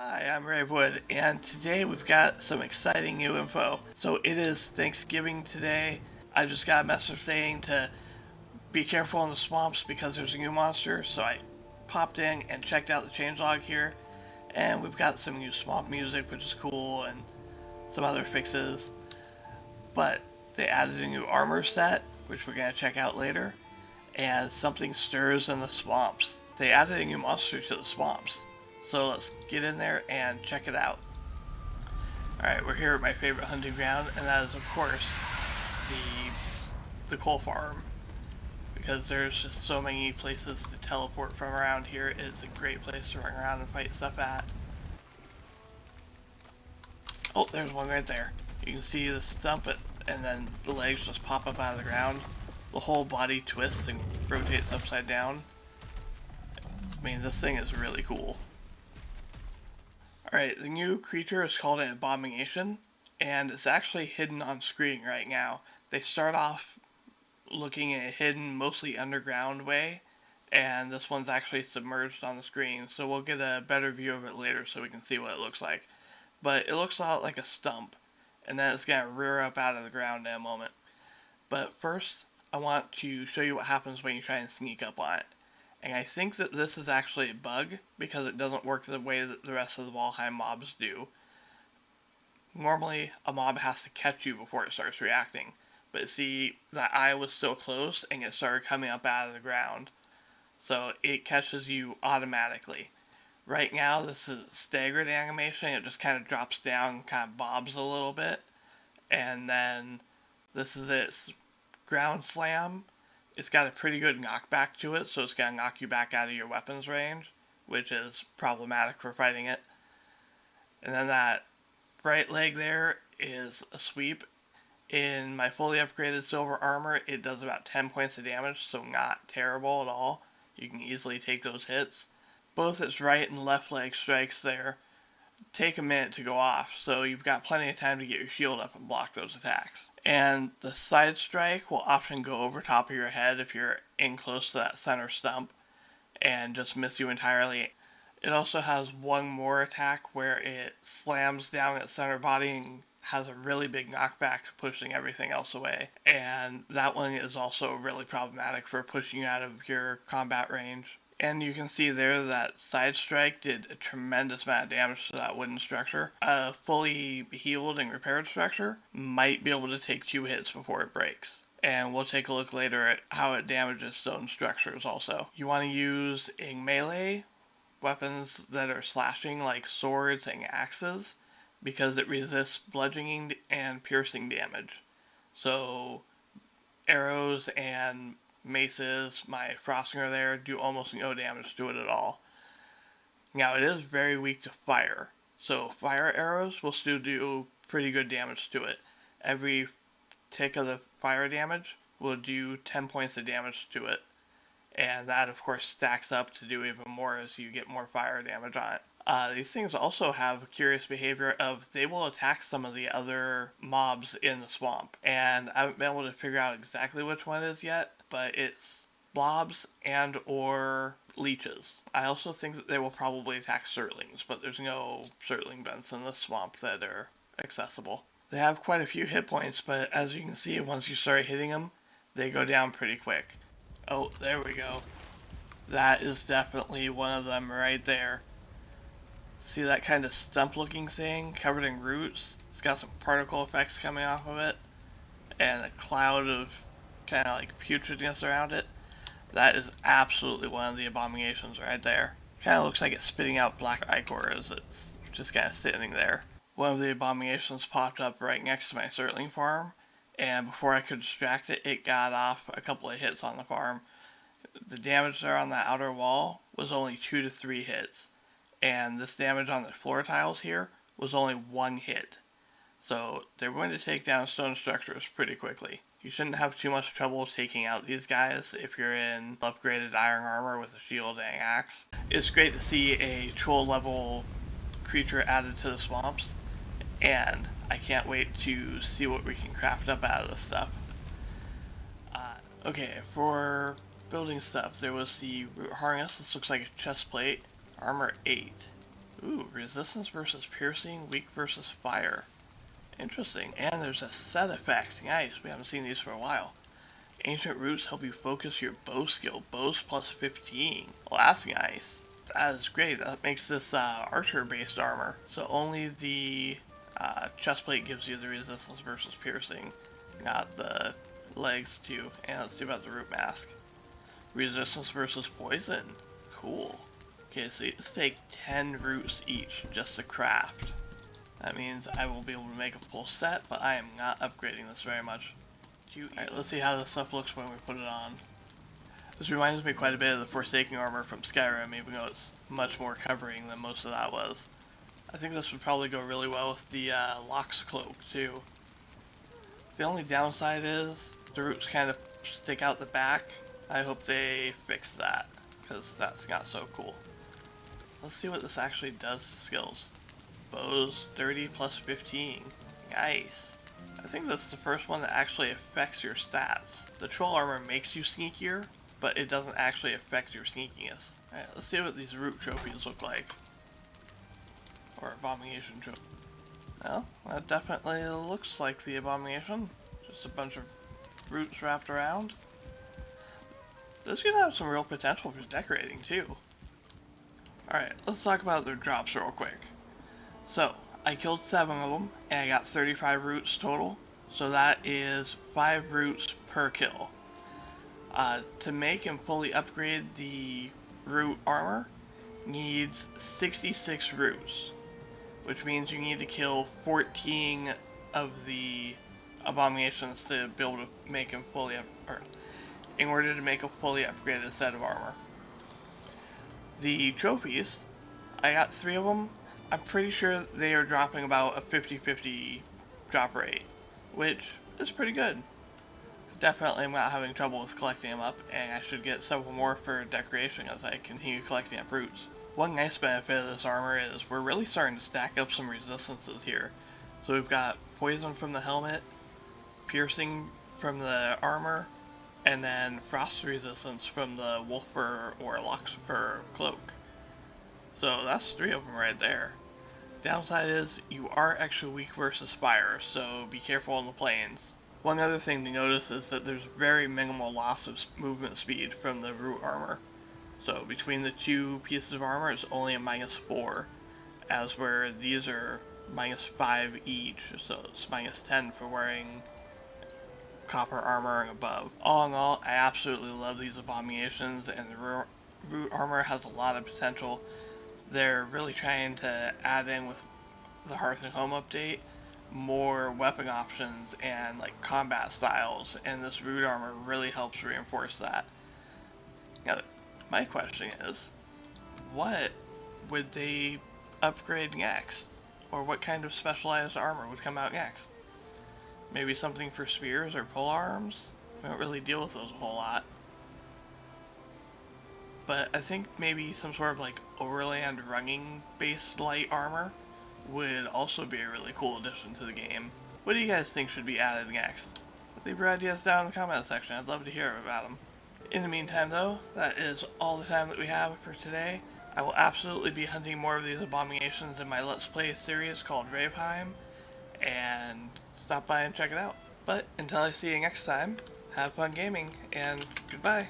Hi, I'm Ravewood, and today we've got some exciting new info. So it is Thanksgiving today. I just got a message saying to be careful in the swamps because there's a new monster, so I popped in and checked out the changelog here, and we've got some new swamp music, which is cool, and some other fixes. But they added a new armor set, which we're going to check out later, and something stirs in the swamps. They added a new monster to the swamps. So let's get in there and check it out. Alright, we're here at my favorite hunting ground, and that is of course the coal farm. Because there's just so many places to teleport from around here, it's a great place to run around and fight stuff at. Oh, there's one right there. You can see the stump and then the legs just pop up out of the ground. The whole body twists and rotates upside down. I mean, this thing is really cool. Alright, the new creature is called an Abomination, and it's actually hidden on screen right now. They start off looking in a hidden, mostly underground way, and this one's actually submerged on the screen, so we'll get a better view of it later so we can see what it looks like. But it looks a lot like a stump, and then it's going to rear up out of the ground in a moment. But first, I want to show you what happens when you try and sneak up on it. And I think that this is actually a bug, because it doesn't work the way that the rest of the Valheim mobs do. Normally, a mob has to catch you before it starts reacting. But see, that eye was still closed, and it started coming up out of the ground. So it catches you automatically. Right now, this is a staggered animation. It just kind of drops down, kind of bobs a little bit. And then this is its ground slam. It's got a pretty good knockback to it, so it's going to knock you back out of your weapons range, which is problematic for fighting it. And then that right leg there is a sweep. In my fully upgraded silver armor, it does about 10 points of damage, so not terrible at all. You can easily take those hits. Both its right and left leg strikes there take a minute to go off, so you've got plenty of time to get your shield up and block those attacks. And the side strike will often go over top of your head if you're in close to that center stump and just miss you entirely. It also has one more attack where it slams down its center body and has a really big knockback, pushing everything else away. And that one is also really problematic for pushing you out of your combat range. And you can see there that side strike did a tremendous amount of damage to that wooden structure. A fully healed and repaired structure might be able to take 2 hits before it breaks. And we'll take a look later at how it damages stone structures also. You want to use in melee weapons that are slashing like swords and axes because it resists bludgeoning and piercing damage. So arrows and maces, my Frostinger there, do almost no damage to it at all. Now it is very weak to fire, so fire arrows will still do pretty good damage to it. Every tick of the fire damage will do 10 points of damage to it, and that of course stacks up to do even more as you get more fire damage on it. These things also have a curious behavior of they will attack some of the other mobs in the swamp, and I haven't been able to figure out exactly which one it is yet, but it's blobs and or leeches. I also think that they will probably attack surtlings, but there's no surtling vents in the swamp that are accessible. They have quite a few hit points, but as you can see, once you start hitting them, they go down pretty quick. Oh, there we go. That is definitely one of them right there. See that kind of stump looking thing covered in roots? It's got some particle effects coming off of it, and a cloud of kind of like putridness around it. That is absolutely one of the abominations right there. Kind of looks like it's spitting out black ichor as it's just kind of sitting there. One of the abominations popped up right next to my surtling farm, and before I could distract it, it got off a couple of hits on the farm. The damage there on that outer wall was only 2 to 3 hits, and this damage on the floor tiles here was only 1 hit. So they're going to take down stone structures pretty quickly. You shouldn't have too much trouble taking out these guys if you're in upgraded iron armor with a shield and axe. It's great to see a troll level creature added to the swamps, and I can't wait to see what we can craft up out of this stuff. Okay, for building stuff, there was the root harness. This looks like a chest plate. Armor 8. Ooh, resistance versus piercing, weak versus fire. Interesting. And there's a set effect. Nice, we haven't seen these for a while. Ancient roots help you focus your bow skill. Bows plus 15. Well, that's nice. That is great. That makes this archer-based armor. So only the chestplate gives you the resistance versus piercing, not the legs too. And let's see about the root mask. Resistance versus poison. Cool. Okay, so you just take 10 roots each just to craft. That means I will be able to make a full set, but I am not upgrading this very much. Alright, let's see how this stuff looks when we put it on. This reminds me quite a bit of the Forsaken armor from Skyrim, even though it's much more covering than most of that was. I think this would probably go really well with the Lox cloak, too. The only downside is the roots kind of stick out the back. I hope they fix that, because that's not so cool. Let's see what this actually does to skills. Bows 30 plus 15. Nice. I think that's the first one that actually affects your stats. The troll armor makes you sneakier, but it doesn't actually affect your sneakiness. Alright, let's see what these root trophies look like. Or abomination trophies. Well, that definitely looks like the abomination. Just a bunch of roots wrapped around. This could have some real potential for decorating too. Alright, let's talk about their drops real quick. So, I killed 7 of them, and I got 35 roots total. So that is 5 roots per kill. To make and fully upgrade the root armor, needs 66 roots. Which means you need to kill 14 of the abominations to be able to make them fully in order to make a fully upgraded set of armor. The trophies, I got 3 of them. I'm pretty sure they are dropping about a 50-50 drop rate, which is pretty good. Definitely I'm not having trouble with collecting them up, and I should get several more for decoration as I continue collecting up roots. One nice benefit of this armor is we're really starting to stack up some resistances here. So we've got poison from the helmet, piercing from the armor, and then frost resistance from the wolf fur or lox fur cloak. So that's 3 of them right there. Downside is you are extra weak versus fire, so be careful on the plains. One other thing to notice is that there's very minimal loss of movement speed from the root armor. So between the 2 pieces of armor, it's only a -4, as where these are -5 each, so it's -10 for wearing copper armor and above. All in all, I absolutely love these abominations, and the root armor has a lot of potential. They're really trying to add in with the Hearth and Home update more weapon options and like combat styles, and this root armor really helps reinforce that. Now, my question is, what would they upgrade next? Or what kind of specialized armor would come out next? Maybe something for spears or polearms? We don't really deal with those a whole lot. But I think maybe some sort of like overland running based light armor would also be a really cool addition to the game. What do you guys think should be added next? Leave your ideas down in the comment section. I'd love to hear about them. In the meantime though, that is all the time that we have for today. I will absolutely be hunting more of these abominations in my Let's Play series called Raveheim, and stop by and check it out. But until I see you next time, have fun gaming, and goodbye.